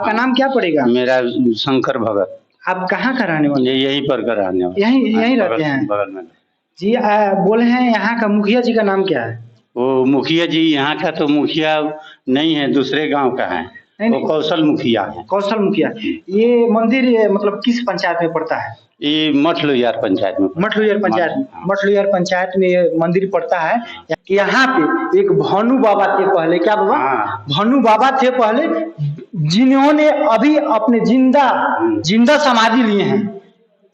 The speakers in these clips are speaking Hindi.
आपका नाम क्या पड़ेगा? मेरा शंकर भगत। आप कहाँ का रहने वाले? यहीं पर का रहने वाला। यहीं रहते हैं बगल में जी। बोले हैं यहाँ का मुखिया जी का नाम क्या है? वो मुखिया जी यहाँ का तो मुखिया नहीं है, दूसरे गांव का है। वो कौशल मुखिया है। कौशल मुखिया। ये मंदिर मतलब किस पंचायत में पड़ता है? ये मठलोहियार पंचायत में। मठलोहियार पंचायत में ये मंदिर पड़ता है। यहाँ पे एक भानु बाबा थे पहले। क्या बाबा? भानु बाबा थे पहले, जिन्होंने अभी अपने जिंदा समाधि लिए हैं।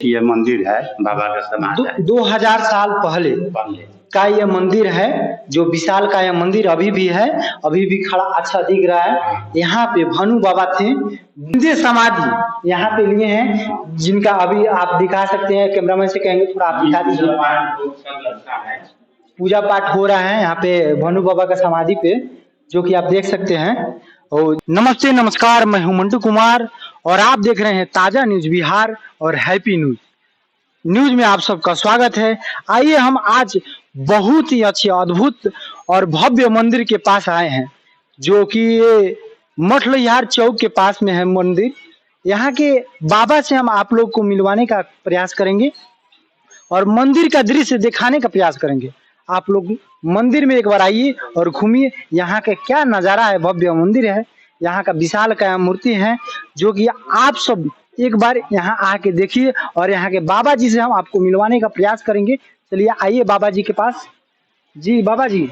ये मंदिर है बाबा का समाधि। 2000 साल पहले का ये मंदिर है, जो विशाल का यह मंदिर अभी भी है, अभी भी खड़ा अच्छा दिख रहा है। यहाँ पे भानु बाबा थे, जिंदे समाधि यहाँ पे लिए हैं, जिनका अभी आप दिखा सकते हैं। कैमरामैन से कहेंगे थोड़ा आप दिखा दीजिए। पूजा पाठ हो रहा है यहाँ पे भानु बाबा का समाधि पे, जो कि आप देख सकते हैं। और नमस्ते नमस्कार, मैं हूं मंटू कुमार और आप देख रहे हैं ताजा न्यूज बिहार और हैप्पी न्यूज में आप सबका स्वागत है। आइए हम आज बहुत ही अच्छे, अद्भुत और भव्य मंदिर के पास आए हैं, जो कि मठलोहियार चौक के पास में है मंदिर। यहाँ के बाबा से हम आप लोग को मिलवाने का प्रयास करेंगे और मंदिर का दृश्य दिखाने का प्रयास करेंगे। आप लोग मंदिर में एक बार आइए और घूमिए। यहाँ का क्या नज़ारा है, भव्य मंदिर है, यहाँ का विशाल का मूर्ति है, जो कि आप सब एक बार यहाँ आके देखिए और यहाँ के बाबा जी से हम आपको मिलवाने का प्रयास करेंगे। चलिए आइए बाबा जी के पास। जी बाबा जी,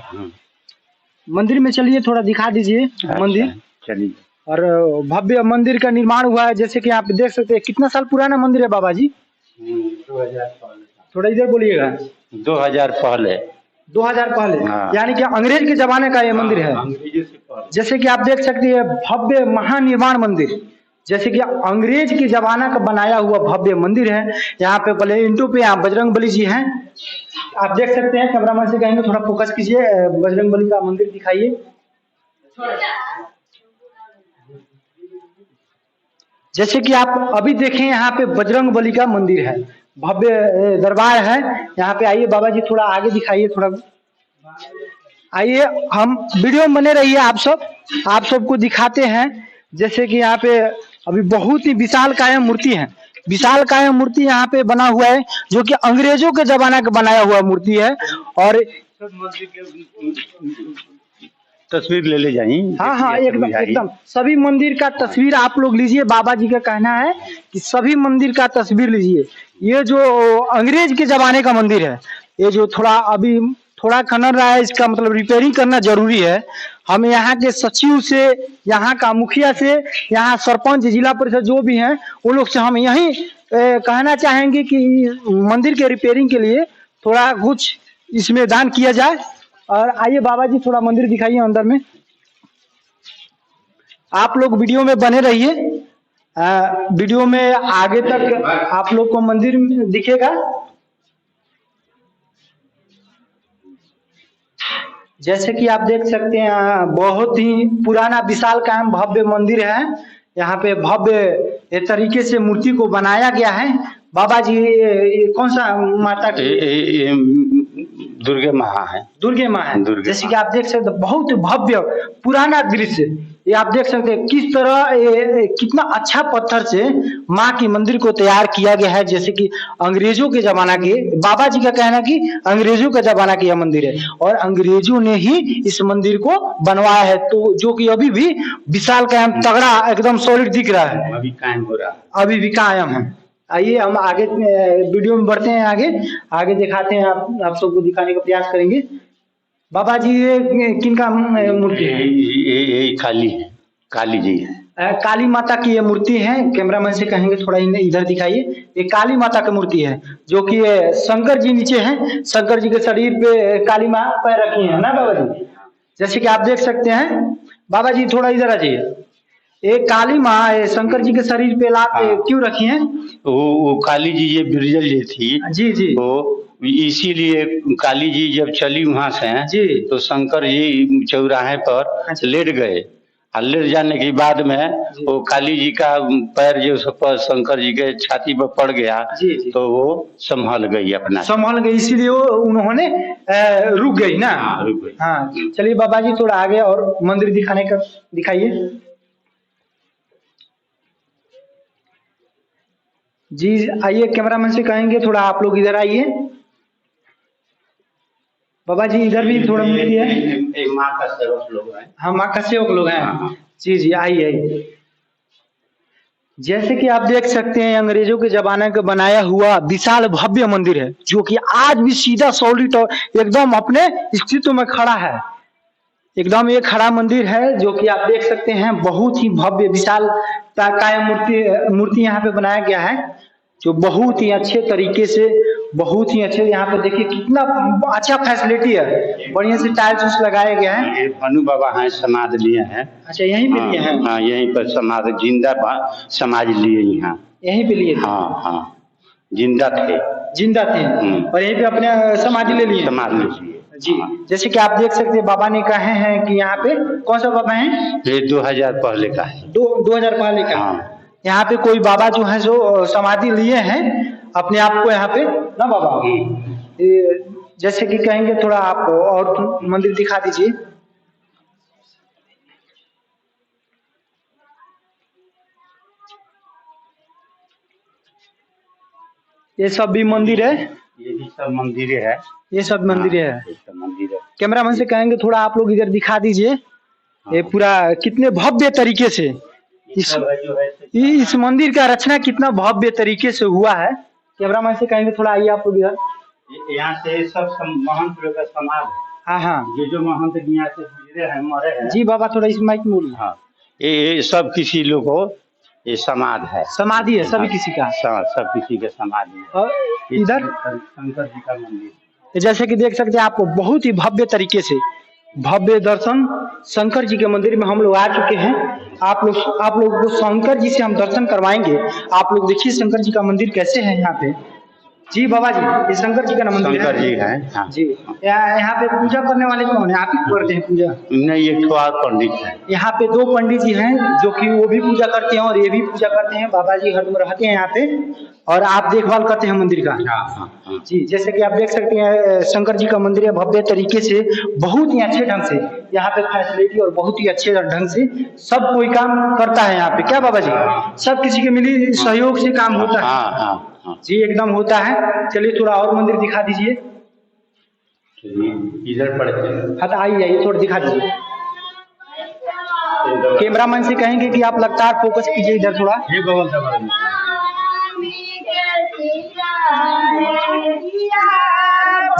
मंदिर में चलिए, थोड़ा दिखा दीजिए मंदिर। चलिए। और भव्य मंदिर का निर्माण हुआ है, जैसे कि आप देख सकते हैं। कितना साल पुराना मंदिर है बाबा जी? 2000 पहले। थोड़ा इधर बोलिएगा। 2000 पहले। 2000 पहले। हाँ। यानी कि अंग्रेज के जमाने का ये मंदिर है। जैसे कि आप देख सकते हैं, भव्य महानिर्माण मंदिर, जैसे कि अंग्रेज के जमाना का बनाया हुआ भव्य मंदिर है। यहाँ पे पहले इंटू पे यहाँ बजरंगबली जी हैं, आप देख सकते हैं। कैमरामैन से कहेंगे थोड़ा फोकस कीजिए, बजरंगबली का मंदिर दिखाइए। जैसे कि आप अभी देखें, यहाँ पे बजरंगबली का मंदिर है, भव्य दरबार है। यहाँ पे आइए बाबा जी, थोड़ा आगे दिखाइए, थोड़ा आइए, हम वीडियो में बने रहिए। आप सबको दिखाते हैं। जैसे कि यहाँ पे अभी बहुत ही विशाल काया मूर्ति है, विशाल काया मूर्ति यहाँ पे बना हुआ है, जो कि अंग्रेजों के जमाना का बनाया हुआ मूर्ति है। और तस्वीर ले जाइए। हाँ, एकदम सभी मंदिर का तस्वीर आप लोग लीजिए। बाबा जी का कहना है कि सभी मंदिर का तस्वीर लीजिए। ये जो अंग्रेज के जमाने का मंदिर है, ये जो अभी थोड़ा खनन रहा है, इसका मतलब रिपेयरिंग करना जरूरी है। हम यहाँ के सचिव से, यहाँ का मुखिया से, यहाँ सरपंच, जिला परिषद जो भी हैं, उन लोग से हम यही कहना चाहेंगे कि मंदिर के रिपेयरिंग के लिए थोड़ा कुछ इसमें दान किया जाए। और आइए बाबा जी, थोड़ा मंदिर दिखाइए अंदर में। आप लोग वीडियो में बने रहिए, वीडियो में आगे तक आप लोग को मंदिर दिखेगा। जैसे कि आप देख सकते हैं, बहुत ही पुराना विशाल कायम भव्य मंदिर है। यहाँ पे भव्य तरीके से मूर्ति को बनाया गया है। बाबा जी, कौन सा माता की? दुर्गे माँ है। दुर्गे माँ है। जैसे कि आप देख सकते हैं, बहुत भव्य पुराना दृश्य ये आप देख सकते हैं। किस तरह कितना अच्छा पत्थर से माँ की मंदिर को तैयार किया गया है। जैसे कि अंग्रेजों के जमाना के, बाबा जी का कहना कि अंग्रेजों का जमाना का यह मंदिर है और अंग्रेजों ने ही इस मंदिर को बनवाया है। तो जो कि अभी भी विशाल कायम तगड़ा एकदम सॉलिड दिख रहा है, अभी कायम हो रहा है, अभी भी कायम है। आइए हम आगे वीडियो में बढ़ते हैं, आगे दिखाते हैं, आप सबको दिखाने का प्रयास करेंगे। बाबा जी, ये किनका मूर्ति है? ये काली जी है। काली माता की ये मूर्ति है। कैमरामैन से कहेंगे थोड़ा इधर दिखाइए। ये काली माता की मूर्ति है, जो कि शंकर जी नीचे हैं। शंकर जी के शरीर पे काली माँ पैर रखी है ना बाबा जी, जैसे कि आप देख सकते हैं। बाबा जी थोड़ा इधर आ जाइए। एक काली माँ शंकर जी के शरीर पे क्यों रखी है? वो काली जी ये बिरजल जी थी। जी। वो इसीलिए काली जी जब चली वहां से जी, तो शंकर जी चौराहे पर लेट गए। लेट जाने के बाद में वो काली जी का पैर जो शंकर जी के छाती पर पड़ गया जी। तो वो संभल गई, इसीलिए वो उन्होंने रुक गई ना। रुक गई। हाँ, चलिए बाबा जी थोड़ा आगे और मंदिर दिखाइए। जी आइए, कैमरामैन से कहेंगे थोड़ा आप लोग इधर आइए। बाबा जी इधर भी थोड़ा मूर्ति है। एक माँ का सेवक लोग हैं। हाँ, माँ का सेवक लोग हैं। हाँ। जी जी आइए आइए। जैसे कि आप देख सकते हैं अंग्रेजों के जमाने का बनाया हुआ विशाल भव्य मंदिर है, जो कि आज भी सीधा सॉलिड और एकदम अपने अस्तित्व में खड़ा है। एकदम ये खड़ा मंदिर है, जो कि आप देख सकते हैं बहुत ही भव्य विशाल काया मूर्ति यहाँ पे बनाया गया है, जो बहुत ही अच्छे तरीके से, बहुत ही अच्छे। यहाँ पे देखिए कितना अच्छा फैसिलिटी है, बढ़िया से टाइल्स लगाया गया है। ये भानु बाबा हैं, समाज लिए हैं। अच्छा, यहीं पे लिए हैं? हाँ, यहीं पर समाज जिंदा समाज लिए यहाँ, यहीं पे लिए थे? हाँ हाँ, जिंदा थे। जिंदा थे और यहीं पे अपने समाधि ले लिए? समाधि ले लिए जी। जैसे कि आप देख सकते हैं बाबा ने कहे हैं कि यहाँ पे कौन सा बाबा है? ये 2000 पहले का है। 2000 पहले का। हाँ। यहाँ पे कोई बाबा जो है जो समाधि लिए हैं अपने आप को यहाँ पे ना बाबा। जैसे कि कहेंगे थोड़ा आप और मंदिर दिखा दीजिए। ये सब भी मंदिर है? ये भी सब मंदिर है। ये सब मंदिर है? ये सब मंदिर है। कैमरामैन से कहेंगे थोड़ा आप लोग इधर दिखा दीजिए। ये पूरा कितने भव्य तरीके से इस मंदिर का रचना कितना भव्य तरीके से हुआ है। कैमरामैन से कहेंगे थोड़ा आइए आप लोग इधर। यहाँ से सब महंत लोग का समाज है। हाँ हाँ, जो महंत यहाँ से गुजरे हैं, मरे हैं। जी बाबा थोड़ा इस माइक में बोलिए। हाँ, ये सब किसी लोग को ये समाज है, समाधि है सभी किसी का, सब किसी के समाधि है। और इधर शंकर जी का मंदिर, जैसे कि देख सकते हैं आपको बहुत ही भव्य तरीके से भव्य दर्शन शंकर जी के मंदिर में हम लोग आ चुके हैं। आप लोग को शंकर जी से हम दर्शन करवाएंगे। आप लोग देखिए शंकर जी का मंदिर कैसे है यहाँ पे। जी बाबा जी, ये शंकर जी का मंदिर है? शंकर जी है। हाँ। जी, यहाँ पे पूजा करने वाले कौन है? आप ही करते हैं पूजा? नहीं, एक और पंडित है। यहाँ पे 2 पंडित जी हैं जो कि वो भी पूजा करते हैं और ये भी पूजा करते हैं। बाबा जी हरदम रहते हैं यहाँ पे और आप देखभाल करते हैं मंदिर का। हाँ। जी, जैसे कि आप देख सकते हैं शंकर जी का मंदिर है भव्य तरीके से, बहुत ही अच्छे ढंग से यहाँ पे फैसिलिटी और बहुत ही अच्छे ढंग से सब कोई काम करता है यहाँ पे। क्या बाबा जी, सब किसी के मिली सहयोग से काम होता है? हाँ। जी एकदम होता है। चलिए थोड़ा और मंदिर दिखा दीजिए। इधर पड़ते हैं। हाँ तो आइए थोड़ा दिखा दीजिए। कैमरामैन से कहेंगे कि आप लगातार फोकस कीजिए इधर थोड़ा।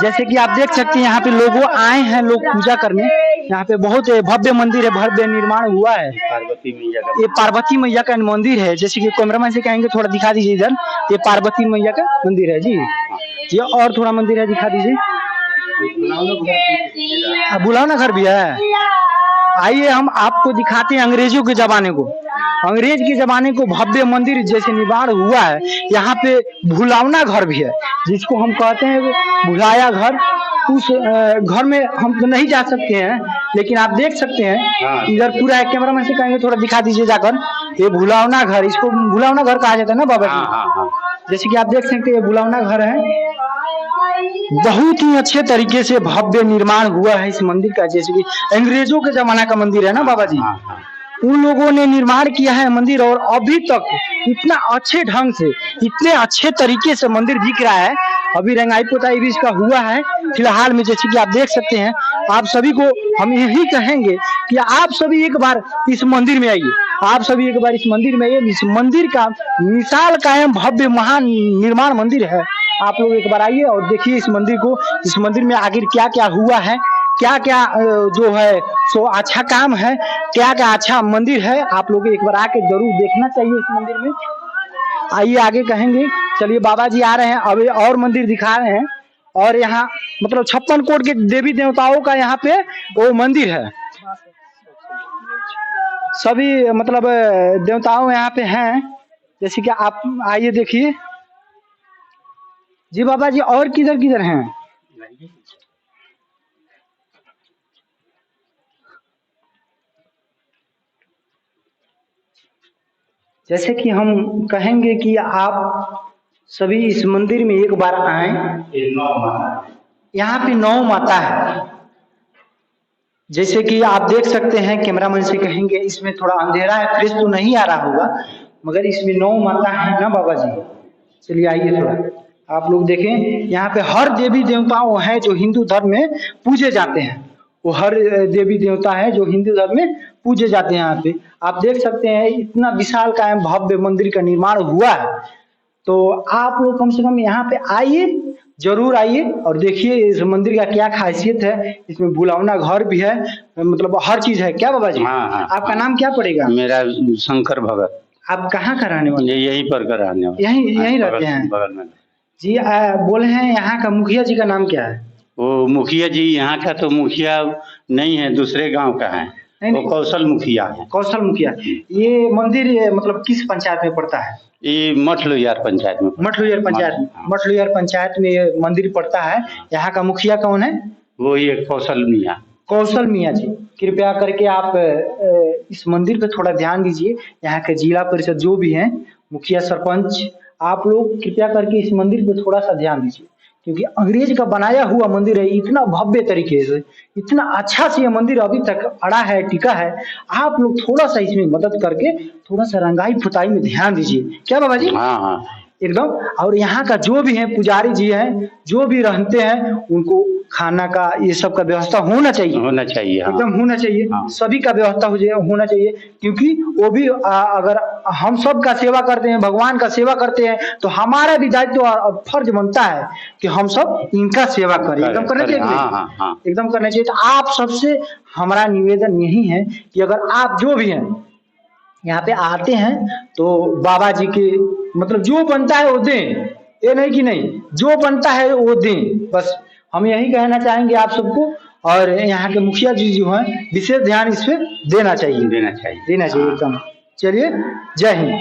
जैसे कि आप देख सकते हैं यहाँ पे लोग आए हैं, लोग पूजा करने। यहाँ पे बहुत भव्य मंदिर है, भव्य निर्माण हुआ है। पार्वती मैया का, ये पार्वती मैया का मंदिर है। जैसे कि कैमरामैन से कहेंगे थोड़ा दिखा दीजिए इधर। ये पार्वती मैया का मंदिर है जी। ये और थोड़ा मंदिर है, दिखा दीजिए। बुलावना घर भी है। आइए हम आपको दिखाते हैं अंग्रेजों के जमाने को। अंग्रेज के जमाने को भव्य मंदिर जैसे निर्माण हुआ है। यहाँ पे भुलावना घर भी है, जिसको हम कहते हैं भुलाया घर। उस घर में हम तो नहीं जा सकते हैं, लेकिन आप देख सकते हैं इधर पूरा। कैमरामैन से कहेंगे थोड़ा दिखा दीजिए जाकर। ये भुलावना घर, इसको भुलावना घर कहा जाता है ना बाबा जी। जैसे कि आप देख सकते हैं ये भुलावना घर है। बहुत ही अच्छे तरीके से भव्य निर्माण हुआ है इस मंदिर का। जैसे कि अंग्रेजों के जमाना का मंदिर है ना बाबा जी, उन लोगों ने निर्माण किया है मंदिर, और अभी तक इतना अच्छे ढंग से, इतने अच्छे तरीके से मंदिर दिख रहा है। अभी रंगाई पोताई भी इसका हुआ है फिलहाल में। जैसे कि आप देख सकते हैं, आप सभी को हम यही कहेंगे कि आप सभी एक बार इस मंदिर में आइए। आप सभी एक बार इस मंदिर में आइए। इस मंदिर का विशाल कायम भव्य महान निर्माण मंदिर है। आप लोग एक बार आइए और देखिए इस मंदिर को। इस मंदिर में आखिर क्या क्या हुआ है, क्या क्या जो है सो अच्छा काम है, क्या क्या अच्छा मंदिर है। आप लोग एक बार आके जरूर देखना चाहिए इस मंदिर में। आइए आगे कहेंगे। चलिए बाबा जी आ रहे हैं, अभी और मंदिर दिखा रहे हैं। और यहाँ मतलब 56 कोट के देवी देवताओं का यहाँ पे वो मंदिर है। सभी मतलब देवताओं यहाँ पे हैं। जैसे कि आप आइए देखिए। जी बाबा जी, और किधर किधर हैं? जैसे कि हम कहेंगे कि आप सभी इस मंदिर में एक बार आए। यहाँ पे 9 माता है। जैसे कि आप देख सकते हैं, कैमरामैन से कहेंगे इसमें थोड़ा अंधेरा है, फ्रेश तो नहीं आ रहा होगा, मगर इसमें 9 माता है ना बाबा जी। चलिए आइए थोड़ा आप लोग देखें, यहाँ पे हर देवी देवताओं हैं जो हिंदू धर्म में पूजे जाते हैं। वो हर देवी देवता है जो हिंदू धर्म में पूजे जाते हैं। यहाँ पे आप देख सकते हैं इतना विशाल का भव्य मंदिर का निर्माण हुआ है। तो आप लोग कम से कम यहाँ पे आइए, जरूर आइए और देखिए इस मंदिर का क्या खासियत है। इसमें बुलावना घर भी है, मतलब हर चीज है। क्या बाबा जी? हाँ, आपका नाम क्या पड़ेगा? मेरा शंकर भगत। आप कहाँ का रहने वाले? यहीं पर का रहने वाले। यहीं रहते हैं बगल में जी। बोले हैं यहाँ का मुखिया जी का नाम क्या है? वो मुखिया जी यहाँ का तो मुखिया नहीं है, दूसरे गांव का है। वो कौशल मुखिया है। कौशल मुखिया। ये मंदिर मतलब किस पंचायत में पड़ता है? ये मठलोहियार पंचायत में। मठलोहियार पंचायत में, मठलोहियार पंचायत में ये मंदिर पड़ता है। यहाँ का मुखिया कौन है? वो ये कौशल मियाँ। कौशल मियाँ जी, कृपया करके आप इस मंदिर पे थोड़ा ध्यान दीजिए। यहाँ के जिला परिषद जो भी हैं, मुखिया सरपंच, आप लोग कृपया करके इस मंदिर पे थोड़ा सा ध्यान दीजिए, क्योंकि अंग्रेज का बनाया हुआ मंदिर है। इतना भव्य तरीके से, इतना अच्छा से ये मंदिर अभी तक अड़ा है, टिका है। आप लोग थोड़ा सा इसमें मदद करके थोड़ा सा रंगाई पुताई में ध्यान दीजिए। क्या बाबा जी? हाँ एकदम। और यहाँ का जो भी है पुजारी जी हैं, जो भी रहते हैं, उनको खाना का ये सब का व्यवस्था होना चाहिए। हाँ। एकदम होना चाहिए। हाँ। सभी का व्यवस्था होना चाहिए, क्योंकि वो भी अगर हम सब का सेवा करते हैं, भगवान का सेवा करते हैं, तो हमारा भी दायित्व और फर्ज बनता है कि हम सब इनका सेवा करें। एकदम करना चाहिए। हाँ। एकदम करना चाहिए। तो आप सबसे हमारा निवेदन यही है कि अगर आप जो भी हैं यहाँ पे आते हैं तो बाबा जी के मतलब जो बनता है वो दें। ये नहीं कि नहीं, जो बनता है वो दें। बस हम यही कहना चाहेंगे आप सबको। और यहाँ के मुखिया जी जो हैं, विशेष ध्यान इस पे देना चाहिए। देना चाहिए एकदम। चलिए, जय हिंद।